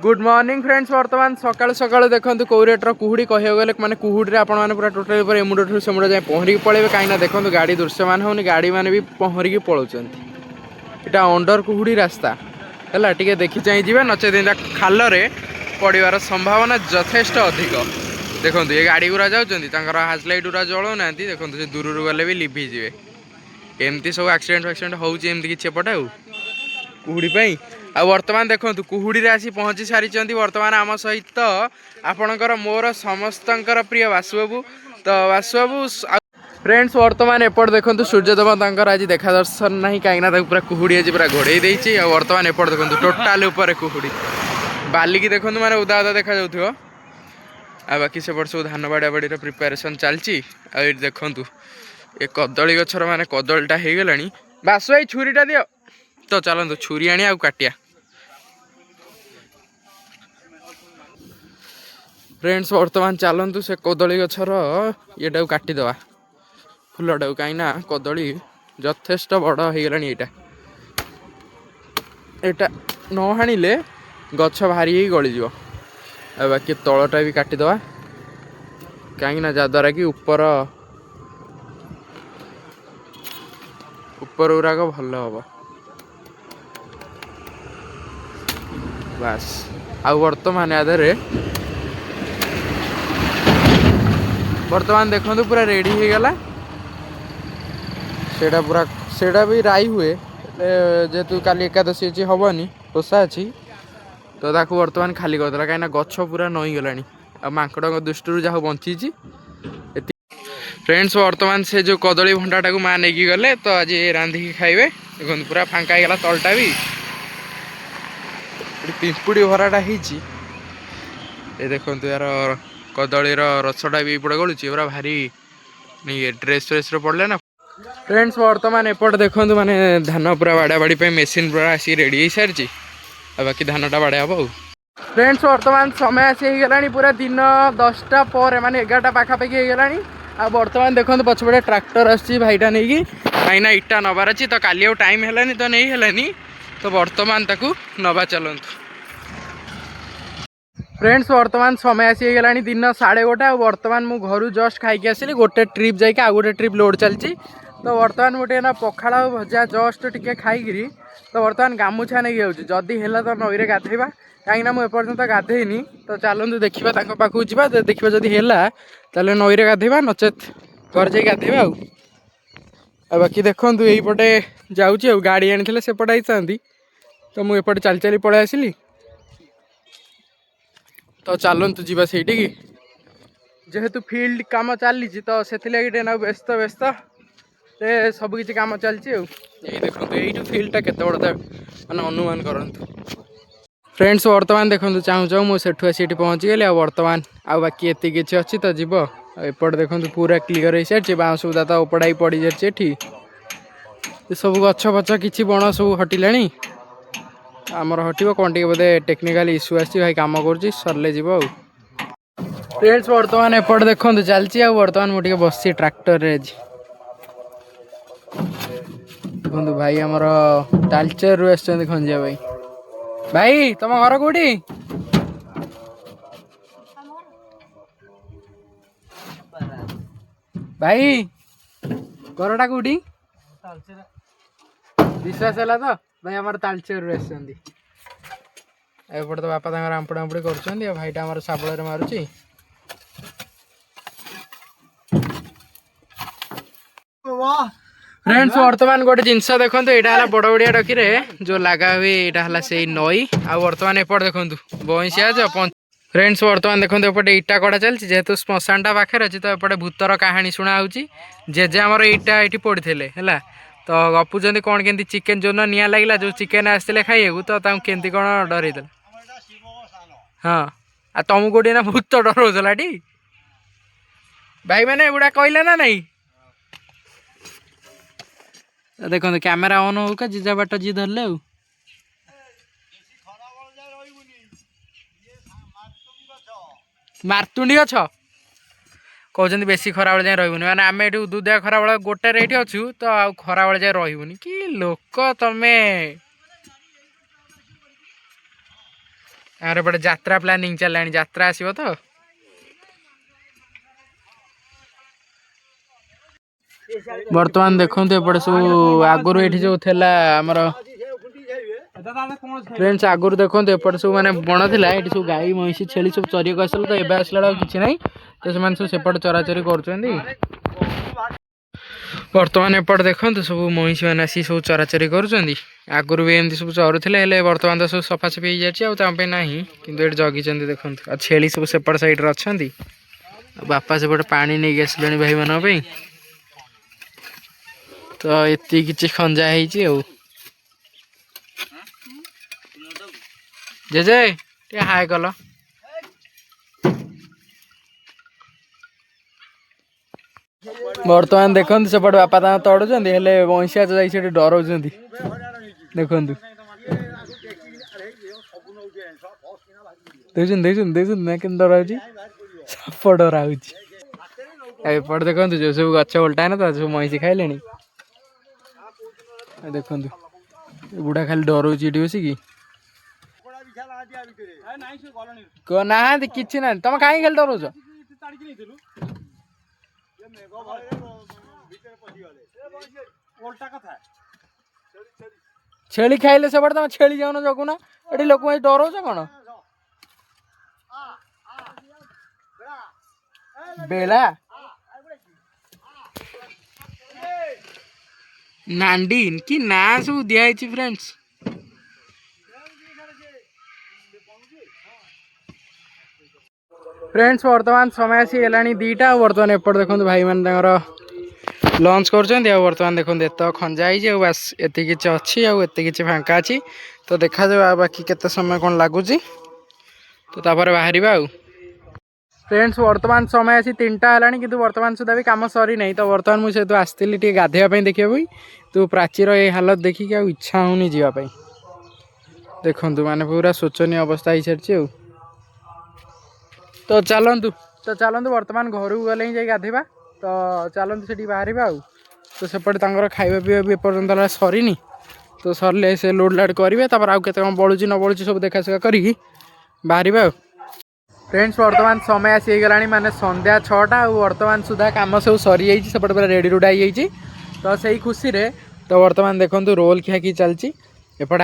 Good morning friends. बर्तमान सकाल सकाल देखो कौ रेट्र कुहुड़ी कह गले मैंने कुहुड़ी आपने पूरा टोटाल एमुड ठूँ से मुड़ जाए पहरिक पड़े कहीं देखो गाड़ी दृश्यमान होनी गाड़ी मैंने भी पहरिक पलाउं इटा अंडर कुहुड़ी रास्ता है टे देखी चाहिए नचे खाल पड़ार संभावना यथेष्ट अधिक। देखो ये गाड़ी गुरा जाऊँच हाज लाइट गुरा जलाऊना देखो से दूर गले भी लिभिजे एमती सब एक्सीडेंट फैक्सीडेंट होमती किसी एपटे कुहुड़ी आ वर्तमान देखो कुहुड़ी आसी पहुँची सारी वर्तमान आम सहित आपणकर मोर समस्त प्रिय बासुबाबू तो बासुबाबू फ्रेंड्स वर्तमान एपट देखो सूर्यदेव आज देखा दर्शन ना कहीं पूरा कुहुड़ी आज पूरा घोड़े देती वर्तमान एपट देखो टोटाल कुहुड़ी बालिकी देखो मैंने उदा उदा देखा जाऊ आ बाकी सेपट सब धान बाड़ा बाड़ी प्रिपेरेसन चलती आ देखु ये कदली गचर माने कदलीटा हो गला बासु भाई छुरीटा दियो तो चलतु छुरी आनी आ काटिया फ्रेंड्स वर्तमान चलतु से कदली गचर ये काटिदवा फुलटा कहीं कदली यथेष्ट बड़ हो गला यहाँ न हाणिले गछ भारी गलीज आ बाकी तलटा भी काटिदवा कहीं जद्वारा कि ऊपर गुराक भल हम बास आ वर्तमान आधे वर्तमान देखो पूरा रेडी हो गला सेटा पूरा सेटा भी राई हुए जेहेतु काली एकादशी अच्छी हेनी ओषा अच्छी तो ताकू वर्तमान खाली करदेला कहीं गछ पूरा नई गला माकड़ दृष्टि जहाँ बंची फ्रेंड्स वर्तमान से जो कदली भंडाटा को माँ नहीं गले तो आज रांधिकी खाइबे देखो पूरा फांका होगा तलटा भी पिंपुड़ी भराटा हो देखो यार कदली रसटा भी पड़े गलुची पूरा भारी नहीं ड्रेस फ्रेस पड़े ना फ्रेंड्स वर्तमान एपट देखो माने धान पूरा बाड़ा बाड़ी पे मेसीन पूरा आसी रेडी हो सारी बाकी धानटा बाड़ा हम फ्रेंड्स वर्तमान समय आसी गला पूरा दिन 10टा पर माने 11टा पाखापाखि हो गला आ वर्तमान देखो पछपटे ट्रैक्टर आसी भाईटा नहीं कहीं इटा नबार अच्छी तो काली आउ टाइम है तो नहीं है तो वर्तमान ताकू नवा चलतु फ्रेंड्स वर्तमान समय आसी गला दिन 1:30 वर्तमान मु घर जस्ट खाई आसली गोटे ट्रिप जाकि आ गोटे ट्रिप लोड चलती तो वर्तमान गोटे ना पखाड़ भजा जस्ट टिके खाई तो वर्तमान गामुछा नहीं जाऊँगी जदि है तो नईरे गाधेबा कहीं मुझे गाधेनी तो चलतु देखा पाखक जा देखा जदि है नईरे गाधेबा नचेत घर जा गाधेबा बाकी देखु यहीपटे जाऊँगी गाड़ी आनी सेपटे आई तो मुझे चली चली पलि आसली तो चलतु जीवा सेठी जेहेतु फील्ड काम चली तो से व्यस्त व्यस्त सब किसी काम चलती यही देखो यू फील्डटा केते बड़ा मैंने अनुमान करूँ फ्रेंड्स वर्तमान देखो चाहूँ चाहूँ मुझे आसी पहुँची गली वर्तमान आ बाकी एति किसी अच्छी तो जीव एपट देखो पूरा क्लीयर हो सारी बाँस बुदा तो उपड़ा पड़ जाए सब गछ फच कि बण सब हटिला आमर हटो कौन टे बोधे टेक्निकाल इश्यू आसी भाई कम कर सरले जीव फ्रेंड्स वर्तमान एपट देखो चलती वर्तमान मुझे बस ट्रैक्टर देखो भाई आमर तालचेर रु आस खंजिया भाई भाई तुम घर कौटी भाई घरटा कौटी विश्वास है तो भाई आम तालचेर रु आसपटे तो बापा आंपुड़ आंपुड़ी कर भाईटा आम शाबल मारुची फ्रेंड्स वर्तमान गोटे जिनस देखो यहाँ बड़ बड़िया डकी जो लगा हुए यहाँ से नई आ वर्तमान एपट देखो बईसिया फ्रेंड्स वर्तमान देखो एपटे इटा कड़ा चलती जेहेतु श्मशानटा पाखे अच्छी तो एपटे भूतर कहानी शुणा जेजे आमर इटा ये पड़ते है तो गपुंट कौन केमती चिकेन जो निआ लगे जो चिकेन आसते खाइबू तो केमती कौन डर हाँ आ तुमको गोटे ना भूत डर टी भाई मैंने एगुड़ा कहले ना नहीं देखो कैमेरा ऑन हो का जिजा बाट जी धरले मारतुंडी गछ कहते बेसी खरा बेले जाए रही मैंने आम ये उदुदिया खरा बेला गोटे ये अच्छु तो आ खरा बेले जाए रही कि लोक तमें यार एपटे यात्रा प्लानिंग चलानी यात्रा आसो तो बर्तमान देखो एपटे सब आगुरी ये जो थेला आमर फ्रेंड्स आगुरी देखो एपटे सब माने बण थिला ये सब गाई महिषी छेली सब चरी आसल तो एबे आसला किसी ना तो से सेपटे चराचरी कर बर्तमान एपटे देखते सब महिषी मैंने आसी सब चराचरी कर आगुरी भी एमती सब चरुले बर्तमान तो सब सफासफी हो जाए ना कि जगी देखते आ छेली सब सेपट साइड अच्छा बापा सेपटे पानी नहीं आसले भाई मान तो ये किसी खंजा हो जेजे हाय कल बर्तमान देखते सेपटे बापा तड़ुंट वंशिया जा डर देखु ना कि डर साप डर एपटे देखते जो सब गच उल्टा ना तो सब महिषी खाइले देखु बुढ़ा खाली डर बसिकी ना कि ना तुम कहीं खाली डर छेली खाइले से तुम छेली जाऊन जगुना ये लोक डर कौन बेला नांडी कि ना सब दिखाई फ्रेंड्स फ्रेंड्स वर्तमान समय आसी गलानी 2टा वर्तमान एपट देखो भाई मान लंच कर बर्तमान देखो एत खंजा हो बास एत कि अच्छी आते कि फांका अच्छी तो देखा जाए बाकी केते समय कौन लगुच तो बाहर फ्रेंड्स वर्तमान समय आसी 3टा है कि वर्तमान सुधा भी कम सरी नहीं तो वर्तमान मुझे आसती गाधेवाई देखिए तो प्राचीर ये हालत देखिक इच्छा होनी जावाई देखु माने पूरा शोचनीय अवस्था हो सारी तो चलतु वर्तमान घर को गले ही गाधेबा तो चलतु से बाहर तो सेपटे खाଇବା पीवा भी एपर्तंत सरीनी तो सरले से लोड लाड करेंगे आउ के बड़ू न बड़ू सब देखा सेखा करी बाहर फ्रेंड्स वर्तमान समय आसी गलानी माने संध्या 6टा वर्तमान सुधा कम सब सरी जाइए सेपटे पूरा रेडी रुडा हो तो से खुशी रे तो वर्तमान देखो रोल खिया कि चलती एपटे